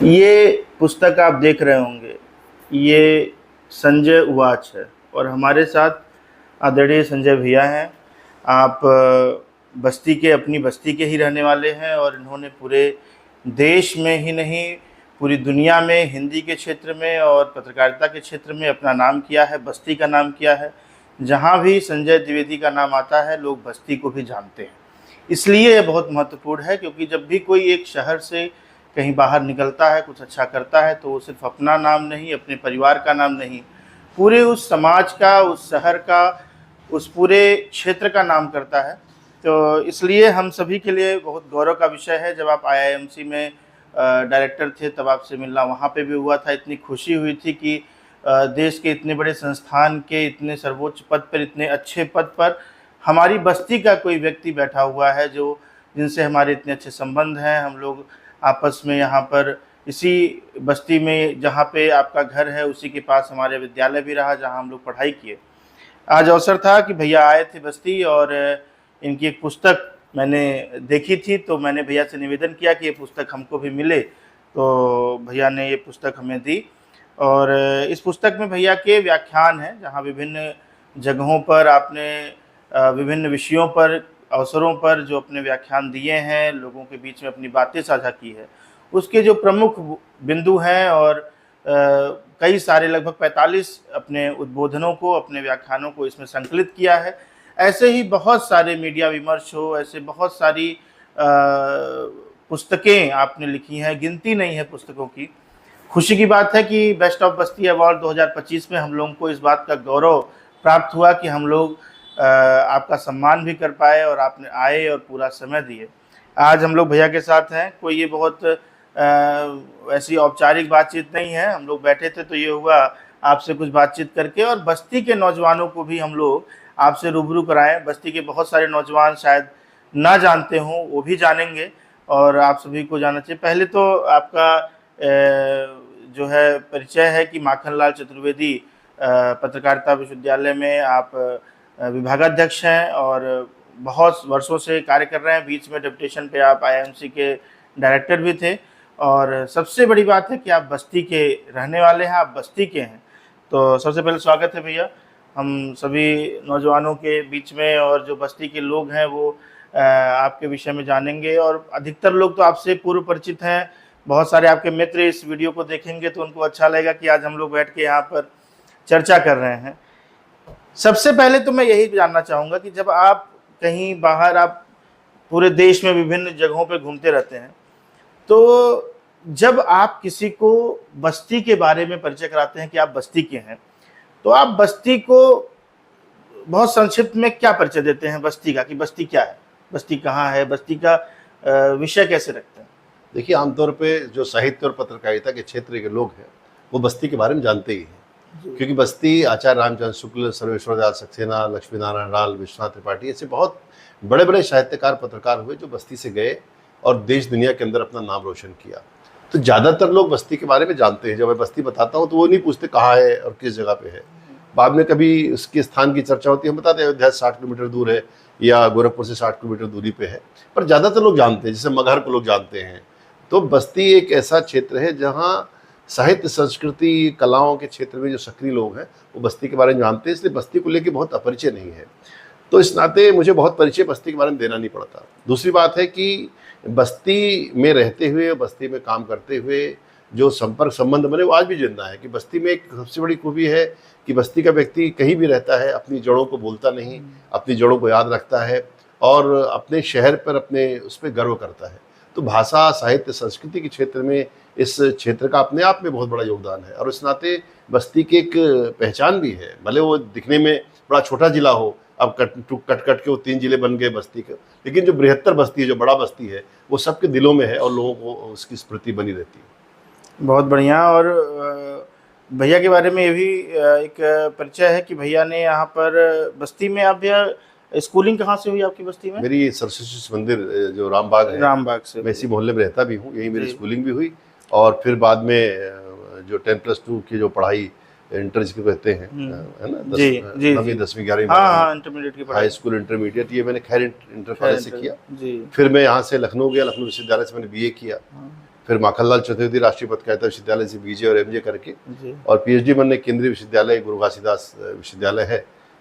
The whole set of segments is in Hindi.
ये पुस्तक आप देख रहे होंगे, ये संजय उवाच है और हमारे साथ आदरणीय संजय भैया हैं। आप बस्ती के, अपनी बस्ती के ही रहने वाले हैं और इन्होंने पूरे देश में ही नहीं, पूरी दुनिया में हिंदी के क्षेत्र में और पत्रकारिता के क्षेत्र में अपना नाम किया है, बस्ती का नाम किया है। जहाँ भी संजय द्विवेदी का नाम आता है, लोग बस्ती को भी जानते हैं। इसलिए ये बहुत महत्वपूर्ण है, क्योंकि जब भी कोई एक शहर से कहीं बाहर निकलता है, कुछ अच्छा करता है, तो वो सिर्फ अपना नाम नहीं, अपने परिवार का नाम नहीं, पूरे उस समाज का, उस शहर का, उस पूरे क्षेत्र का नाम करता है। तो इसलिए हम सभी के लिए बहुत गौरव का विषय है। जब आप आईआईएमसी में डायरेक्टर थे, तब आपसे मिलना वहाँ पे भी हुआ था। इतनी खुशी हुई थी कि देश के इतने बड़े संस्थान के इतने सर्वोच्च पद पर, इतने अच्छे पद पर हमारी बस्ती का कोई व्यक्ति बैठा हुआ है, जो जिनसे हमारे इतने अच्छे संबंध हैं। हम लोग आपस में यहाँ पर इसी बस्ती में, जहाँ पे आपका घर है, उसी के पास हमारे विद्यालय भी रहा, जहाँ हम लोग पढ़ाई किए। आज अवसर था कि भैया आए थे बस्ती और इनकी एक पुस्तक मैंने देखी थी, तो मैंने भैया से निवेदन किया कि ये पुस्तक हमको भी मिले। तो भैया ने ये पुस्तक हमें दी और इस पुस्तक में भैया के व्याख्यान हैं, जहाँ विभिन्न जगहों पर आपने विभिन्न विषयों पर, अवसरों पर जो अपने व्याख्यान दिए हैं, लोगों के बीच में अपनी बातें साझा की है, उसके जो प्रमुख बिंदु हैं और कई सारे लगभग 45 अपने उद्बोधनों को, अपने व्याख्यानों को इसमें संकलित किया है। ऐसे ही बहुत सारे मीडिया विमर्श हो, ऐसे बहुत सारी पुस्तकें आपने लिखी हैं, गिनती नहीं है पुस्तकों की। खुशी की बात है कि बेस्ट ऑफ बस्ती अवार्ड 2025 में हम लोगों को इस बात का गौरव प्राप्त हुआ कि हम लोग आपका सम्मान भी कर पाए और आपने आए और पूरा समय दिए। आज हम लोग भैया के साथ हैं। कोई ये बहुत ऐसी औपचारिक बातचीत नहीं है। हम लोग बैठे थे तो ये हुआ आपसे कुछ बातचीत करके, और बस्ती के नौजवानों को भी हम लोग आपसे रूबरू कराएं। बस्ती के बहुत सारे नौजवान शायद ना जानते हों, वो भी जानेंगे और आप सभी को जानना चाहिए। पहले तो आपका जो है परिचय है कि माखनलाल चतुर्वेदी पत्रकारिता विश्वविद्यालय में आप विभागाध्यक्ष हैं और बहुत वर्षों से कार्य कर रहे हैं। बीच में डेपुटेशन पे आप आईआईएमसी के डायरेक्टर भी थे और सबसे बड़ी बात है कि आप बस्ती के रहने वाले हैं, आप बस्ती के हैं। तो सबसे पहले स्वागत है भैया हम सभी नौजवानों के बीच में, और जो बस्ती के लोग हैं वो आपके विषय में जानेंगे और अधिकतर लोग तो आपसे पूर्व परिचित हैं। बहुत सारे आपके मित्र इस वीडियो को देखेंगे तो उनको अच्छा लगेगा कि आज हम लोग बैठ के यहाँ पर चर्चा कर रहे हैं। सबसे पहले तो मैं यही जानना चाहूँगा कि जब आप कहीं बाहर, आप पूरे देश में विभिन्न जगहों पे घूमते रहते हैं, तो जब आप किसी को बस्ती के बारे में परिचय कराते हैं कि आप बस्ती के हैं, तो आप बस्ती को बहुत संक्षिप्त में क्या परिचय देते हैं बस्ती का, कि बस्ती क्या है, बस्ती कहाँ है, बस्ती का विषय कैसे रखते हैं? देखिए, आमतौर पे जो साहित्य और पत्रकारिता के क्षेत्र के लोग हैं वो बस्ती के बारे में जानते ही हैं, क्योंकि बस्ती आचार्य रामचंद्र शुक्ल, सर्वेश्वर दयाल सक्सेना, लक्ष्मी नारायण राल, विश्वनाथ त्रिपाठी, ऐसे बहुत बड़े बड़े साहित्यकार, पत्रकार हुए जो बस्ती से गए और देश दुनिया के अंदर अपना नाम रोशन किया। तो ज़्यादातर लोग बस्ती के बारे में जानते हैं। जब मैं बस्ती बताता हूँ तो वो नहीं पूछते कहाँ है और किस जगह पे है। बाद में कभी उसके स्थान की चर्चा होती है, हम बताते हैं अयोध्या से 60 किलोमीटर दूर है या गोरखपुर से 60 किलोमीटर दूरी पे है, पर ज़्यादातर लोग जानते हैं। जैसे मगहर को लोग जानते हैं। तो बस्ती एक ऐसा क्षेत्र है जहाँ साहित्य, संस्कृति, कलाओं के क्षेत्र में जो सक्रिय लोग हैं वो बस्ती के बारे में जानते हैं, इसलिए बस्ती को लेकर बहुत अपरिचय नहीं है। तो इस नाते मुझे बहुत परिचय बस्ती के बारे में देना नहीं पड़ता। दूसरी बात है कि बस्ती में रहते हुए, बस्ती में काम करते हुए जो संपर्क संबंध बने वो आज भी जिंदा है। कि बस्ती में एक सबसे बड़ी खूबी है कि बस्ती का व्यक्ति कहीं भी रहता है, अपनी जड़ों को भूलता नहीं, अपनी जड़ों को याद रखता है और अपने शहर पर, अपने उस पर गर्व करता है। तो भाषा, साहित्य, संस्कृति के क्षेत्र में इस क्षेत्र का अपने आप में बहुत बड़ा योगदान है और इस नाते बस्ती की एक पहचान भी है। भले वो दिखने में बड़ा छोटा जिला हो, अब कट के वो 3 जिले बन गए बस्ती के, लेकिन जो बृहत्तर बस्ती है, जो बड़ा बस्ती है, वो सबके दिलों में है और लोगों को उसकी स्मृति बनी रहती है। बहुत बढ़िया। और भैया के बारे में ये भी एक परिचय है कि भैया ने यहाँ पर बस्ती में, आप भैया स्कूलिंग कहाँ से हुई आपकी बस्ती में? मेरी सरस्वती शिशु मंदिर जो रामबाग है, रामबाग से। मैं इसी मोहल्ले में रहता भी हूँ, यही मेरी स्कूलिंग भी हुई। और फिर बाद में जो 10+2 की जो पढ़ाई, इंटर जिसको कहते हैं, है ना, 9वीं 10वीं 11वीं, हाँ, इंटरमीडिएट की पढ़ाई, हाई स्कूल इंटरमीडिएट, ये मैंने खैर इंटर कॉलेज से किया। फिर मैं यहाँ से लखनऊ गया, लखनऊ विश्वविद्यालय से मैंने BA किया। फिर माखनलाल चतुर्वेदी राष्ट्रीय पत्रकारिता विश्वविद्यालय से बीजे और एमजे करके, जी। और पीएचडी मैंने केंद्रीय विश्वविद्यालय गुरु घासीदास विश्वविद्यालय है,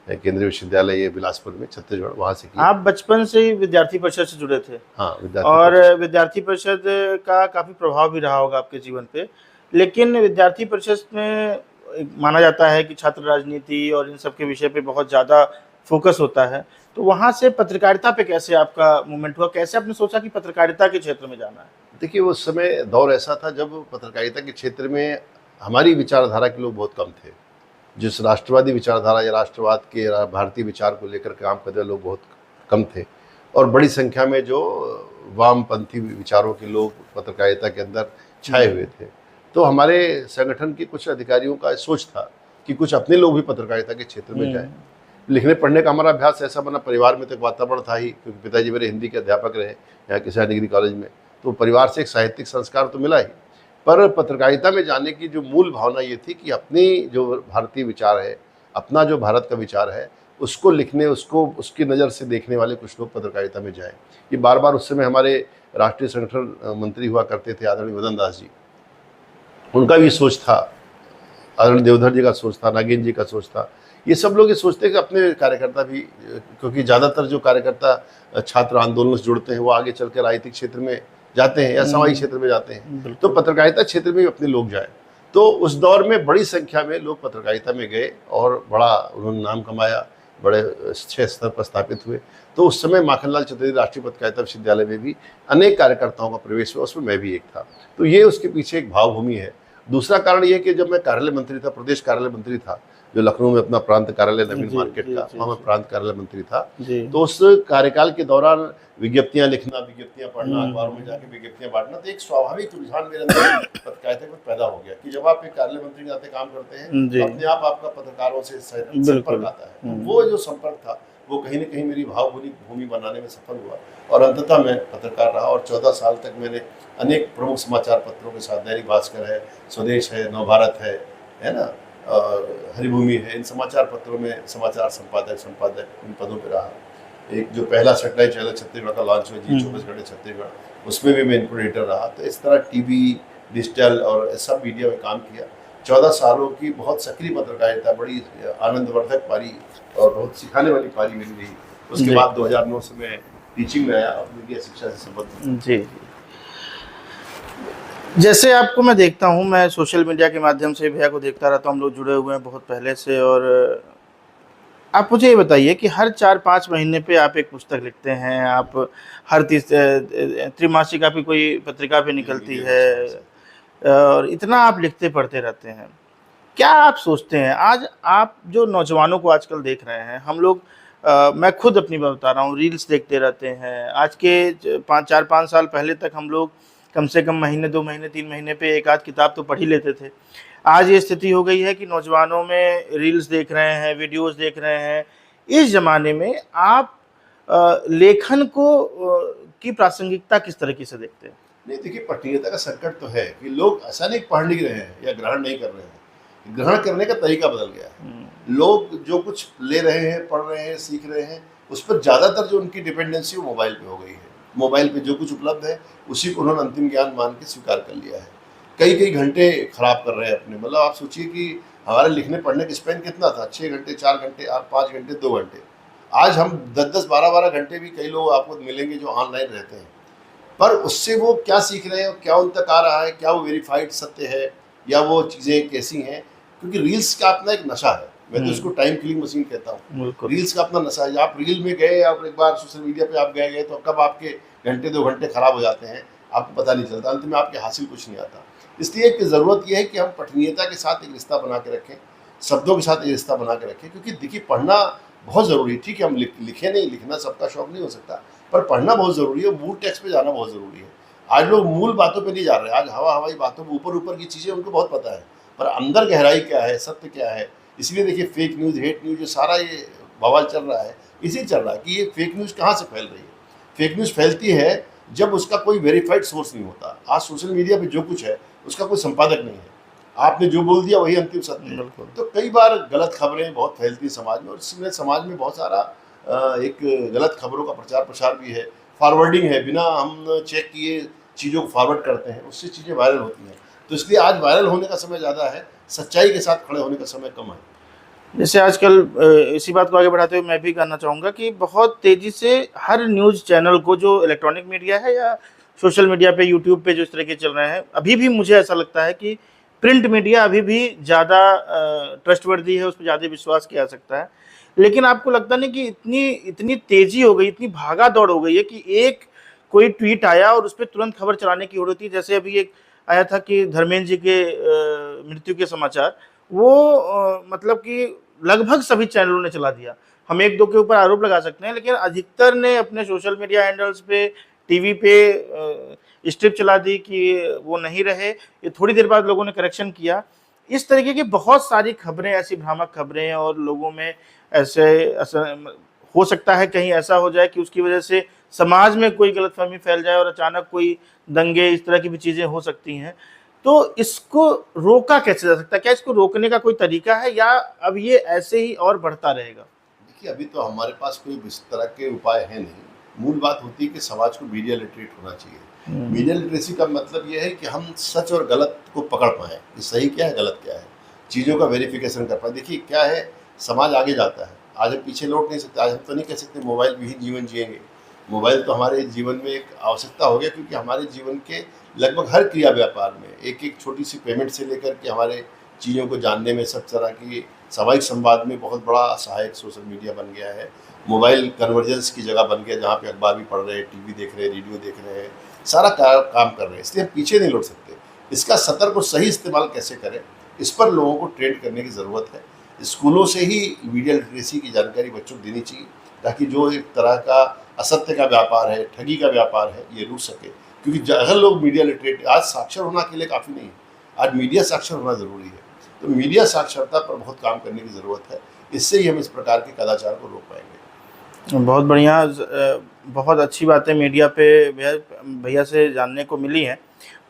केंद्रीय विश्वविद्यालय ये बिलासपुर में छत्तीसगढ़, वहाँ से किया। आप बचपन से ही विद्यार्थी परिषद से जुड़े थे हाँ, विद्यार्थी और परिषद। विद्यार्थी परिषद का काफी प्रभाव भी रहा होगा आपके जीवन पे, लेकिन विद्यार्थी परिषद में माना जाता है कि छात्र राजनीति और इन सब के विषय पे बहुत ज्यादा फोकस होता है, तो वहां से पत्रकारिता पे कैसे आपका मूवमेंट हुआ, कैसे आपने सोचा कि पत्रकारिता के क्षेत्र में जाना है? देखिए, उस समय दौर ऐसा था जब पत्रकारिता के क्षेत्र में हमारी विचारधारा के लोग बहुत कम थे। जिस राष्ट्रवादी विचारधारा या राष्ट्रवाद के भारतीय विचार को लेकर काम करने वाले लोग बहुत कम थे, और बड़ी संख्या में जो वामपंथी विचारों के लोग पत्रकारिता के अंदर छाए हुए थे। तो हमारे संगठन के कुछ अधिकारियों का सोच था कि कुछ अपने लोग भी पत्रकारिता के क्षेत्र में जाएं। लिखने पढ़ने का हमारा अभ्यास ऐसा बना, परिवार में तो एक वातावरण था ही, क्योंकि पिताजी मेरे हिंदी के अध्यापक रहे यहाँ किसान डिग्री कॉलेज में, तो परिवार से एक साहित्यिक संस्कार तो मिला ही। पर पत्रकारिता में जाने की जो मूल भावना ये थी कि अपनी जो भारतीय विचार है, अपना जो भारत का विचार है, उसको लिखने, उसको उसकी नज़र से देखने वाले कुछ लोग पत्रकारिता में जाएं। ये बार बार उस समय हमारे राष्ट्रीय संगठन मंत्री हुआ करते थे आदरणीय मदन दास जी, उनका भी सोच था, आदरणीय देवधर जी का सोच था, नागेंद्र जी का सोच था। ये सब लोग ये सोचते हैं कि अपने कार्यकर्ता भी, क्योंकि ज़्यादातर जो कार्यकर्ता छात्र आंदोलन से जुड़ते हैं वो आगे चल कर राजनीतिक क्षेत्र में जाते हैं या सामाजिक क्षेत्र में जाते हैं, तो पत्रकारिता क्षेत्र में भी अपने लोग जाए। तो उस दौर में बड़ी संख्या में लोग पत्रकारिता में गए और बड़ा उन्होंने नाम कमाया, बड़े अच्छे स्तर पर स्थापित हुए। तो उस समय माखनलाल चतुर्वेदी राष्ट्रीय पत्रकारिता विश्वविद्यालय में भी अनेक कार्यकर्ताओं का प्रवेश हुआ, उसमें मैं भी एक था। तो ये उसके पीछे एक भावभूमि है। दूसरा कारण ये कि जब मैं कार्यालय मंत्री था, प्रदेश कार्यालय मंत्री था, जो लखनऊ में अपना प्रांत कार्यालय नवीन मार्केट का, वहाँ मैं प्रांत कार्यालय मंत्री था, तो उस कार्यकाल के दौरान विज्ञप्तियां लिखना, विज्ञप्तियां पढ़ना, अखबारों में जाके विज्ञप्तियां बांटना, तो एक स्वाभाविक रुझान मेरे अंदर पत्रकारिता में पैदा हो गया कि जब आप एक कार्यालय मंत्री के नाते काम करते हैं तो अपने आप आपका पत्रकारों से संपर्क आता है। वो जो संपर्क था वो कहीं न कहीं मेरी भावभूमि बनाने में सफल हुआ, और अंततः मैं पत्रकार रहा। और 14 साल तक मैंने अनेक प्रमुख समाचार पत्रों के साथ, दैनिक भास्कर है, स्वदेश है, नवभारत है ना, हरिभूमि है, इन समाचार पत्रों में समाचार संपादक इन पदों पर रहा। एक जो पहला सैटेलाइट चैनल छत्तीसगढ़ का लॉन्च हुआ, जी 24 घंटे छत्तीसगढ़, उसमें भी मैं इनपुट एडिटर रहा। तो इस तरह टीवी, डिजिटल और सब मीडिया में काम किया। 14 सालों की बहुत सक्रिय पत्रकारिता, बड़ी आनंदवर्धक पारी और बहुत सिखाने वाली पारी मेरी रही। उसके बाद 2009 से मैं टीचिंग में आया और मीडिया शिक्षा से संबंधित। जी, जैसे आपको मैं देखता हूँ, मैं सोशल मीडिया के माध्यम से भैया को देखता रहता हूँ, हम लोग जुड़े हुए हैं बहुत पहले से। और आप मुझे ये बताइए कि हर 4-5 महीने पे आप एक पुस्तक लिखते हैं, आप हर त्रिमासिक आपकी कोई पत्रिका पे निकलती है, और इतना आप लिखते पढ़ते रहते हैं। क्या आप सोचते हैं, आज आप जो नौजवानों को आजकल देख रहे हैं, हम लोग मैं खुद अपनी बात बता रहा हूँ, रील्स देखते रहते हैं। आज के 4-5 साल पहले तक हम लोग कम से कम महीने, 2 महीने, 3 महीने पे एक आध किताब तो पढ़ ही लेते थे। आज ये स्थिति हो गई है कि नौजवानों में रील्स देख रहे हैं, वीडियोस देख रहे हैं। इस ज़माने में आप लेखन को की प्रासंगिकता किस तरीके से देखते हैं? नहीं, देखिए, पठनीयता का संकट तो है कि लोग ऐसा नहीं पढ़ नहीं रहे हैं या ग्रहण नहीं कर रहे हैं, ग्रहण करने का तरीका बदल गया है। लोग जो कुछ ले रहे हैं, पढ़ रहे हैं, सीख रहे हैं, उस पर ज़्यादातर जो उनकी डिपेंडेंसी वो मोबाइल पे हो गई है। मोबाइल पे जो कुछ उपलब्ध है उसी को उन्होंने अंतिम ज्ञान मान के स्वीकार कर लिया है। कई घंटे खराब कर रहे हैं अपने। मतलब आप सोचिए कि हमारे लिखने पढ़ने का स्पेन कितना था, 6 घंटे, 4 घंटे, 5 घंटे, 2 घंटे। आज हम 10-10, 12-12 घंटे भी कई लोग आपको मिलेंगे जो ऑनलाइन रहते हैं। पर उससे वो क्या सीख रहे हैं, क्या उन तक आ रहा है, क्या वो वेरीफाइड सत्य है या वो चीज़ें कैसी हैं? क्योंकि रील्स का अपना एक नशा है, मैं तो इसको टाइम किलिंग मशीन कहता हूँ। रील्स का अपना नशा है। आप रील में गए, आप एक बार सोशल मीडिया पे आप गए तो कब आपके घंटे 2 घंटे खराब हो जाते हैं आपको पता नहीं चलता, अंत में आपके हासिल कुछ नहीं आता। इसलिए कि ज़रूरत यह है कि हम पठनीयता के साथ एक रिश्ता बना के रखें, शब्दों के साथ एक रिश्ता बना के रखें। क्योंकि देखिए, पढ़ना बहुत ज़रूरी है। ठीक है, हम लिखे नहीं, लिखना सबका शौक नहीं हो सकता, पर पढ़ना बहुत ज़रूरी है। मूल टेक्स्ट पे जाना बहुत ज़रूरी है। आज लोग मूल बातों पे नहीं जा रहे। आज हवाई बातों पे, ऊपर की चीज़ें उनको बहुत पता है, पर अंदर गहराई क्या है, सत्य क्या है। इसलिए देखिए, फेक न्यूज़, हेट न्यूज़, जो सारा ये बवाल चल रहा है, इसी चल रहा है कि ये फेक न्यूज़ कहाँ से फैल रही है। फेक न्यूज़ फैलती है जब उसका कोई वेरीफाइड सोर्स नहीं होता। आज सोशल मीडिया पे जो कुछ है उसका कोई संपादक नहीं है, आपने जो बोल दिया वही अंतिम सत्य है। तो कई बार गलत खबरें बहुत फैलती हैं समाज में, और इसमें समाज में बहुत सारा एक गलत खबरों का प्रचार प्रसार भी है, फॉरवर्डिंग है, बिना हम चेक किए चीज़ों को फॉरवर्ड करते हैं, उससे चीज़ें वायरल होती हैं। तो इसलिए आज वायरल होने का समय ज़्यादा है, सच्चाई के साथ खड़े होने का समय कम है। जैसे आजकल इसी बात को आगे बढ़ाते हुए मैं भी कहना चाहूँगा कि बहुत तेज़ी से हर न्यूज़ चैनल को, जो इलेक्ट्रॉनिक मीडिया है या सोशल मीडिया पे, यूट्यूब पे जो इस तरह के चल रहे हैं, अभी भी मुझे ऐसा लगता है कि प्रिंट मीडिया अभी भी ज़्यादा ट्रस्टवर्दी है, उस पर ज़्यादा विश्वास किया जा सकता है। लेकिन आपको लगता नहीं कि इतनी इतनी तेज़ी हो गई, इतनी भागा दौड़ हो गई है कि एक कोई ट्वीट आया और उस पर तुरंत खबर चलाने की होड़ होती है। जैसे अभी एक आया था कि धर्मेंद्र जी के मृत्यु के समाचार, वो मतलब कि लगभग सभी चैनलों ने चला दिया। हम एक दो के ऊपर आरोप लगा सकते हैं, लेकिन अधिकतर ने अपने सोशल मीडिया हैंडल्स पे, टीवी पे स्ट्रिप चला दी कि वो नहीं रहे। ये थोड़ी देर बाद लोगों ने करेक्शन किया। इस तरीके की बहुत सारी खबरें, ऐसी भ्रामक खबरें, और लोगों में ऐसे हो सकता है कहीं ऐसा हो जाए कि उसकी वजह से समाज में कोई गलतफहमी फैल जाए और अचानक कोई दंगे, इस तरह की भी चीज़ें हो सकती हैं। तो इसको रोका कैसे जा सकता है? क्या इसको रोकने का कोई तरीका है, या अब ये ऐसे ही और बढ़ता रहेगा? देखिए, अभी तो हमारे पास कोई इस तरह के उपाय है नहीं। मूल बात होती है कि समाज को मीडिया लिटरेट होना चाहिए। मीडिया लिटरेसी का मतलब ये है कि हम सच और गलत को पकड़ पाएँ, कि सही क्या है, गलत क्या है, चीज़ों का वेरिफिकेशन कर पाएँ। देखिए क्या है, समाज आगे जाता है, आज हम पीछे लौट नहीं सकते। आज हम तो नहीं कह सकते मोबाइल विहीन जीवन जिएंगे। मोबाइल तो हमारे जीवन में एक आवश्यकता हो गया, क्योंकि हमारे जीवन के लगभग हर क्रिया व्यापार में, एक एक छोटी सी पेमेंट से लेकर के हमारे चीज़ों को जानने में, सब तरह की सामाजिक संवाद में बहुत बड़ा सहायक सोशल मीडिया बन गया है। मोबाइल कन्वर्जेंस की जगह बन गया, जहाँ पे अखबार भी पढ़ रहे हैं, टीवी देख रहे हैं, रेडियो देख रहे हैं, सारा काम कर रहे हैं। इसलिए हम पीछे नहीं लौट सकते। इसका सतर्क और सही इस्तेमाल कैसे करें, इस पर लोगों को ट्रेन करने की ज़रूरत है। स्कूलों से ही मीडिया लिटरेसी की जानकारी बच्चों को देनी चाहिए, ताकि जो एक तरह का असत्य का व्यापार है, ठगी का व्यापार है, ये रुक सके। क्योंकि अगर लोग मीडिया लिटरेट, आज साक्षर होना अकेले काफ़ी नहीं है, आज मीडिया साक्षर होना ज़रूरी है। तो मीडिया साक्षरता पर बहुत काम करने की ज़रूरत है। इससे ही हम इस प्रकार के कदाचार को रोक पाएंगे। बहुत बढ़िया, बहुत अच्छी बातें मीडिया पे भैया से जानने को मिली हैं।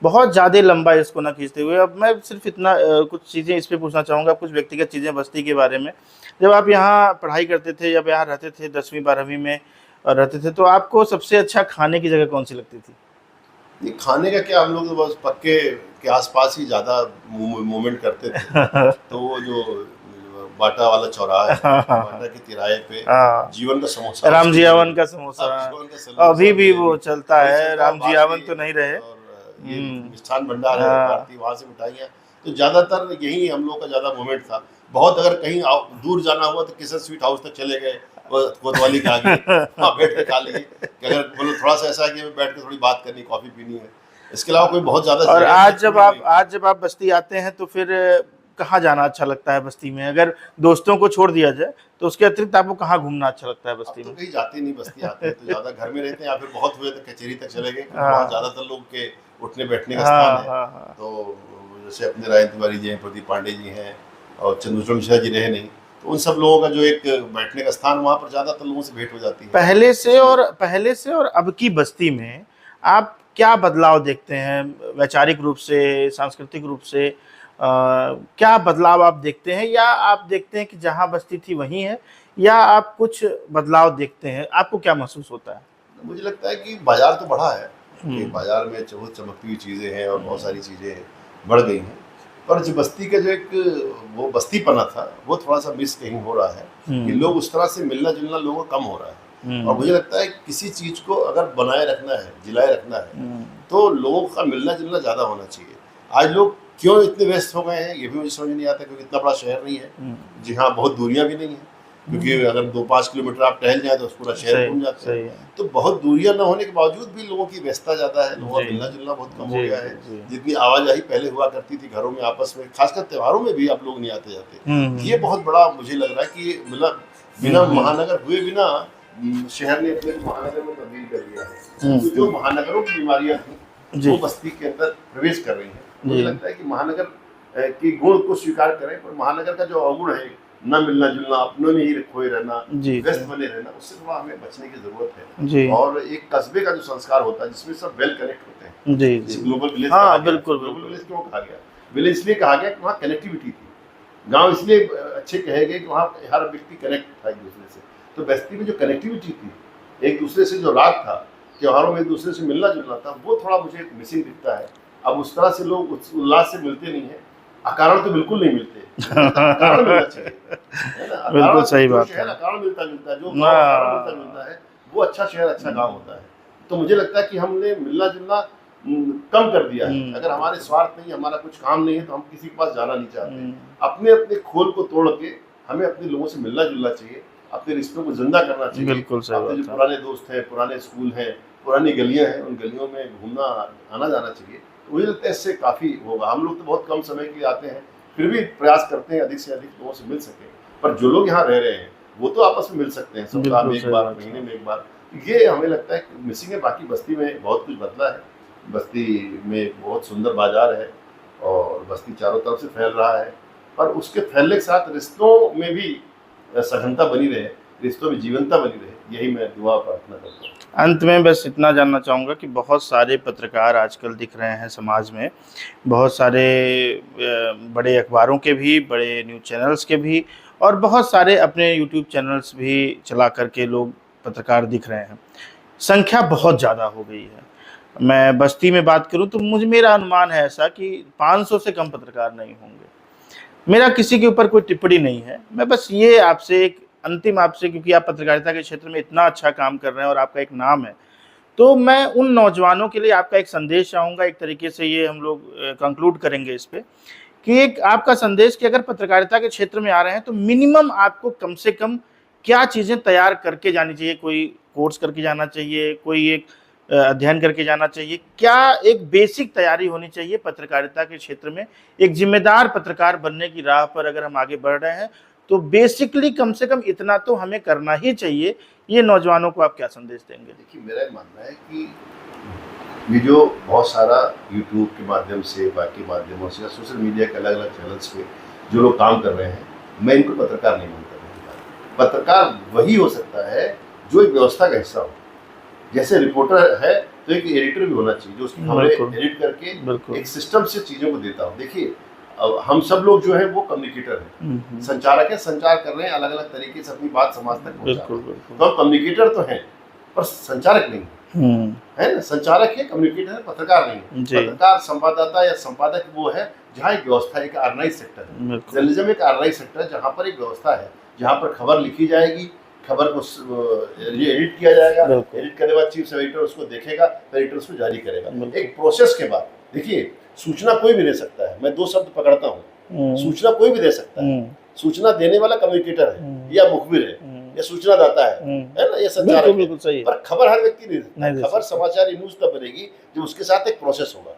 बहुत ज़्यादा लंबा इसको ना खींचते हुए, अब मैं सिर्फ इतना कुछ चीज़ें इस पे पूछना चाहूँगा, कुछ व्यक्तिगत चीज़ें बस्ती के बारे में। जब आप यहाँ पढ़ाई करते थे, जब यहाँ रहते थे, 10वीं 12वीं में रहते थे, तो आपको सबसे अच्छा खाने की जगह कौन सी लगती थी? ये खाने का क्या, हम लोग तो बस पक्के के आसपास ही ज़्यादा मूवमेंट करते थे। तो वो जो बाटा वाला चौराहा है, बाटा के तिराहे पे जीवन का समोसा, राम जियावन का समोसा, जीवन का समोसा अभी भी वो चलता है। राम बाकी जियावन तो नहीं रहे। और ये मिष्ठान भंडार है भारतीय, वहाँ से मिठाइयाँ। तो ज़्यादातर यही हम लोग का ज़्यादा मूवमेंट था। बहुत अगर कहीं दूर जाना हुआ तो किशन स्वीट हाउस तक चले गए, कोतवाली के आगे, वहाँ बैठ के खा लिए। कि अगर मतलब थोड़ा सा ऐसा है कि बैठ के थोड़ी बात करनी, कॉफ़ी पीनी है, इसके अलावा कोई बहुत ज़्यादा। और आज जब आप बस्ती आते हैं तो फिर कहाँ जाना अच्छा लगता है बस्ती में? अगर दोस्तों को छोड़ दिया जाए तो उसके अतिरिक्त आपको कहाँ घूमना अच्छा लगता है बस्ती में? तो कहीं जाते नहीं, बस्ती आते हैं तो ज़्यादा घर में रहते हैं, या फिर बहुत हुए तो कचहरी तक चले गए। वहाँ ज़्यादातर लोग के उठने बैठने का स्थान है। तो जैसे अपने राय तिवारी जी हैं, प्रदीप पांडे जी हैं, और चंद्रशेखर मिश्रा जी रहे नहीं, तो उन सब लोगों का जो एक बैठने का स्थान, वहाँ पर ज़्यादातर लोगों से भेंट हो जाती है। पहले से और अब की बस्ती में आप क्या बदलाव देखते हैं? वैचारिक रूप से, सांस्कृतिक रूप से क्या बदलाव आप देखते हैं, या आप देखते हैं कि जहाँ बस्ती थी वहीं है, या आप कुछ बदलाव देखते हैं? आपको क्या महसूस होता है? मुझे लगता है कि बाजार तो बढ़ा है, कि बाजार में बहुत चमकती हुई चीज़ें हैं और बहुत सारी चीज़ें बढ़ गई हैं, पर जो बस्ती का जो एक वो बस्तीपना था, वो थोड़ा सा मिस कहीं हो रहा है, कि लोग उस तरह से मिलना जुलना लोगों का कम हो रहा है। और मुझे लगता है किसी चीज़ को अगर बनाए रखना है, जिलाए रखना है, तो लोगों का मिलना जुलना ज़्यादा होना चाहिए। आज लोग क्यों इतने व्यस्त हो गए हैं, ये भी मुझे समझ नहीं आता, क्योंकि इतना बड़ा शहर नहीं है। जी हाँ, बहुत दूरियां भी नहीं है, क्योंकि अगर 2-5 किलोमीटर आप टहल जाए तो पूरा शहर घूम जाते हैं। तो बहुत दूरियां न होने के बावजूद भी लोगों की व्यस्तता ज़्यादा है, लोगों का मिलना जुलना बहुत कम हो गया है। जितनी आवाजाही पहले हुआ करती थी घरों में आपस में, खासकर त्योहारों में भी आप लोग नहीं आते जाते। ये बहुत बड़ा मुझे लग रहा है कि मतलब बिना महानगर हुए बिना शहर ने अपने महानगर में तब्दील कर दिया है। तो जो महानगरों की बीमारियां थी वो बस्ती के अंदर प्रवेश कर रही हैं। मुझे लगता है कि महानगर की गुण को स्वीकार करें, पर महानगर का जो अवगुण है, न मिलना जुलना, अपनों में ही खोए रहना, व्यस्त बने रहना, उससे थोड़ा हमें बचने की जरूरत है। और एक कस्बे का जो संस्कार होता है, जिसमें सब वेल कनेक्ट होते हैं, ग्लोबल विलेज। हाँ बिल्कुल, ग्लोबल विलेज क्यों कहा गया? विलेज इसलिए कहा गया कि वहाँ कनेक्टिविटी थी। गाँव इसलिए अच्छे कहे गए कि वहाँ हर व्यक्ति कनेक्ट था एक दूसरे से। तो बस्ती में जो कनेक्टिविटी थी, एक दूसरे से जो राग था, त्योहारों में एक दूसरे से मिलना जुलना था, वो थोड़ा मुझे मिसिंग दिखता है। अब उस तरह से लोग उल्लास से मिलते नहीं है, अकारण तो बिल्कुल नहीं मिलते, अकारण मिलना चाहिए, है ना? बिल्कुल सही बात शहर है। अकारण मिलता जुलता है, जो गाँव अकारण मिलता जुलता है, वो अच्छा शहर अच्छा गाँव होता है। तो मुझे लगता है कि हमने मिलना जुलना कम कर दिया है। अगर हमारे स्वार्थ नहीं, हमारा कुछ काम नहीं है, तो हम किसी के पास जाना नहीं चाहते। अपने अपने खोल को तोड़ के हमें अपने लोगों से मिलना जुलना चाहिए, अपने रिश्तों को जिंदा करना चाहिए। बिल्कुल सही अपने बात जो है। पुराने दोस्त हैं, पुराने स्कूल हैं, पुरानी गलियां हैं, उन गलियों में घूमना आना जाना चाहिए। तो मुझे लगता है इससे काफ़ी होगा। हम लोग तो बहुत कम समय के लिए आते हैं, फिर भी प्रयास करते हैं अधिक से अधिक लोगों से मिल सके। पर जो लोग यहाँ रह रहे हैं वो तो आपस में मिल सकते हैं, सप्ताह में एक बार, महीने में एक बार। ये हमें लगता है मिसिंग है। बाकी बस्ती में बहुत कुछ बदला है। बस्ती में बहुत सुंदर बाजार है और बस्ती चारों तरफ से फैल रहा है, पर उसके फैलने के साथ रिश्तों में भी सघनता बनी रहे, रिश्तों में जीवंतता बनी रहे, यही मैं दुआ प्रार्थना करता हूँ। अंत में बस इतना जानना चाहूँगा कि बहुत सारे पत्रकार आजकल दिख रहे हैं समाज में, बहुत सारे बड़े अखबारों के भी, बड़े न्यूज़ चैनल्स के भी, और बहुत सारे अपने यूट्यूब चैनल्स भी चला करके लोग पत्रकार दिख रहे हैं। संख्या बहुत ज़्यादा हो गई है। मैं बस्ती में बात करूं तो मेरा अनुमान है ऐसा कि 500 से कम पत्रकार नहीं होंगे। मेरा किसी के ऊपर कोई टिप्पणी नहीं है, मैं बस ये आपसे एक अंतिम आपसे, क्योंकि आप पत्रकारिता के क्षेत्र में इतना अच्छा काम कर रहे हैं और आपका एक नाम है, तो मैं उन नौजवानों के लिए आपका एक संदेश चाहूँगा। एक तरीके से ये हम लोग कंक्लूड करेंगे इस पे कि एक आपका संदेश कि अगर पत्रकारिता के क्षेत्र में आ रहे हैं तो मिनिमम आपको कम से कम क्या चीज़ें तैयार करके जानी चाहिए। कोई कोर्स करके जाना चाहिए, कोई एक अध्ययन करके जाना चाहिए, क्या एक बेसिक तैयारी होनी चाहिए पत्रकारिता के क्षेत्र में। एक जिम्मेदार पत्रकार बनने की राह पर अगर हम आगे बढ़ रहे हैं तो बेसिकली कम से कम इतना तो हमें करना ही चाहिए। ये नौजवानों को आप क्या संदेश देंगे? देखिए, मेरा मानना है कि ये जो बहुत सारा यूट्यूब के माध्यम से, बाकी माध्यमों से, सोशल मीडिया के अलग अलग चैनल्स पे जो लोग काम कर रहे हैं, मैं इनको पत्रकार नहीं मानता। पत्रकार वही हो सकता है जो एक व्यवस्था का हिस्सा हो। जैसे रिपोर्टर है तो एक एडिटर भी होना चाहिए जो उसकी खबरें एडिट करके एक सिस्टम से चीज़ों को देता हो। देखिए, अब हम सब लोग जो है वो कम्युनिकेटर हैं, संचारक है, संचार कर रहे हैं, अलग अलग तरीके से अपनी बात समाज तक पहुंचा रहे हैं। तो हम कम्युनिकेटर तो हैं पर संचारक नहीं है ना। संचारक है, कम्युनिकेटर है, पत्रकार नहीं। पत्रकार, संवाददाता या संपादक वो है जहाँ एक व्यवस्था, एक ऑर्गेनाइज सेक्टर है। जर्नलिज्म एक ऑर्गेनाइज सेक्टर है जहाँ पर एक व्यवस्था है, जहाँ पर खबर लिखी जाएगी, खबर को एडिट किया जाएगा, एडिट करने के बाद चीफ एडिटर उसको देखेगा, एडिटर उसको जारी करेगा। एक प्रोसेस के बाद देखिए, सूचना कोई भी दे सकता है। मैं दो शब्द पकड़ता हूँ, सूचना कोई भी दे सकता है। सूचना देने वाला कम्युनिकेटर है या मुखबिर है या सूचनादाता है ना, ये संचारक है। पर खबर हर व्यक्ति नहीं देता। खबर, समाचार, न्यूज तब बनेगी जब उसके साथ एक प्रोसेस होगा।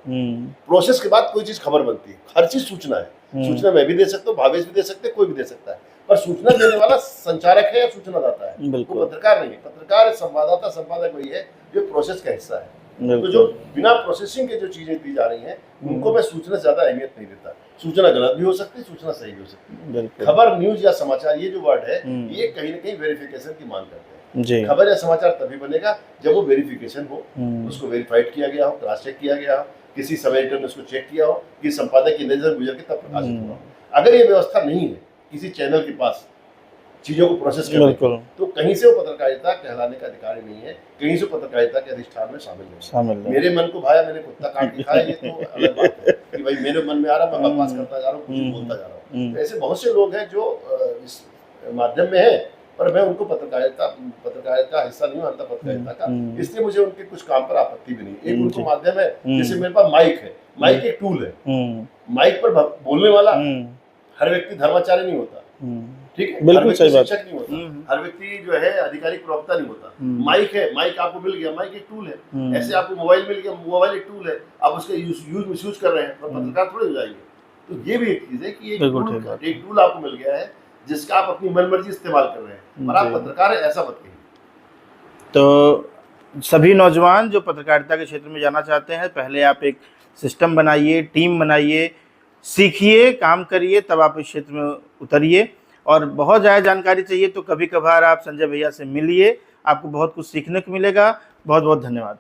प्रोसेस के बाद कोई चीज खबर बनती है। हर चीज सूचना है। सूचना मैं भी दे सकता हूँ, भावेश भी दे सकते हैं, कोई भी दे सकता है, पर सूचना देने वाला संचारक है या सूचनादाता है, वो पत्रकार नहीं है। पत्रकार, संवाददाता, संपादक वही है जो प्रोसेस का हिस्सा है। तो जो बिना प्रोसेसिंग के जो चीजें दी जा रही हैं उनको मैं सूचना से ज्यादा अहमियत नहीं देता। सूचना गलत भी हो सकती है, सूचना सही भी हो सकती है। खबर, न्यूज या समाचार, ये जो वर्ड है ये कहीं ना कहीं वेरिफिकेशन की मांग करते हैं। खबर या समाचार तभी बनेगा जब वो वेरिफिकेशन हो, उसको वेरीफाइड किया गया हो, क्रॉस चेक किया गया हो, किसी सब एडिटर ने उसको चेक किया हो, कि संपादक की नजर गुजर के तब प्रकाशित हुआ। अगर ये व्यवस्था नहीं है किसी चैनल के पास चीजों को प्रोसेस करने की, तो कहीं से वो पत्रकारिता कहलाने का अधिकारी नहीं है, कहीं से पत्रकारिता के अधिष्ठान में शामिल नहीं। मेरे मन को भाया, मैंने कुत्ता काट के खाया, ये तो अलग बात है कि भाई मेरे मन में आ रहा, मैं बकवास करता जा रहा हूँ, कुछ बोलता जा रहा हूँ। ऐसे बहुत से लोग हैं जो इस माध्यम में है, पर मैं उनको पत्रकारिता हिस्सा नहीं मानता पत्रकारिता का। इसलिए मुझे उनके कुछ काम पर आपत्ति भी नहीं। एक उनको माध्यम है, जैसे मेरे पास माइक है, माइक एक टूल है। माइक पर बोलने वाला हर व्यक्ति धर्माचार्य नहीं होता, ठीक है, बिल्कुल सही बात, शिक्षक नहीं होता, हर व्यक्ति जो है आधिकारिक प्रवक्ता नहीं होता। माइक है, माइक आपको मिल गया, माइक एक टूल है। ऐसे आपको मोबाइल मिल गया, मोबाइल एक टूल है, आप उसका यूज मिसयूज कर रहे हैं, पत्रकार थोड़े हो जाएंगे। तो ये भी एक चीज है कि एक टूल आपको मिल गया है जिसका आप अपनी मनमर्जी इस्तेमाल कर रहे हैं, पर आप पत्रकार है ऐसा मत कहिए। तो सभी नौजवान जो पत्रकारिता के क्षेत्र में जाना चाहते हैं, पहले आप एक सिस्टम बनाइए, टीम बनाइए, सीखिए, काम करिए, तब आप इस क्षेत्र में उतरिए। और बहुत ज़्यादा जानकारी चाहिए तो कभी कभार आप संजय भैया से मिलिए, आपको बहुत कुछ सीखने को मिलेगा। बहुत बहुत धन्यवाद।